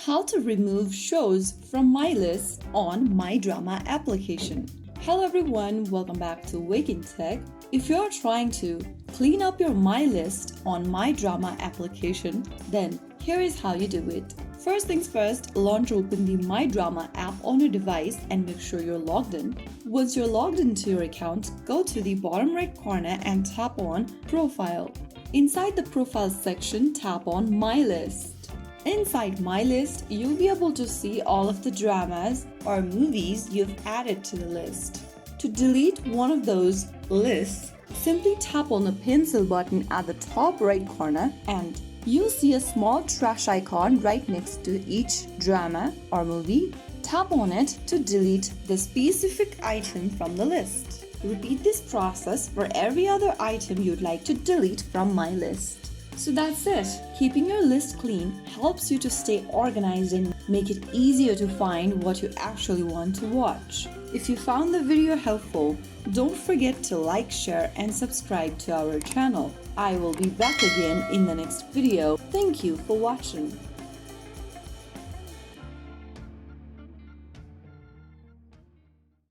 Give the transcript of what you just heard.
how to remove shows from my list on my drama application. Hello everyone, welcome back to Wake&Tech. If you're trying to clean up your My List on my drama application, then here is how you do it. First things first, launch open the My Drama app on your device and make sure you're logged in. Once you're logged into your account, go to the bottom right corner and tap on Profile. Inside the Profile section, tap on My List. Inside My List, you'll be able to see all of the dramas or movies you've added to the list. To delete one of those lists, simply tap on the pencil button at the top right corner and you'll see a small trash icon right next to each drama or movie. Tap on it to delete the specific item from the list. Repeat this process for every other item you'd like to delete from my list. So that's it. Keeping your list clean helps you to stay organized and make it easier to find what you actually want to watch. If you found the video helpful, don't forget to like, share, and subscribe to our channel. I will be back again in the next video. Thank you for watching.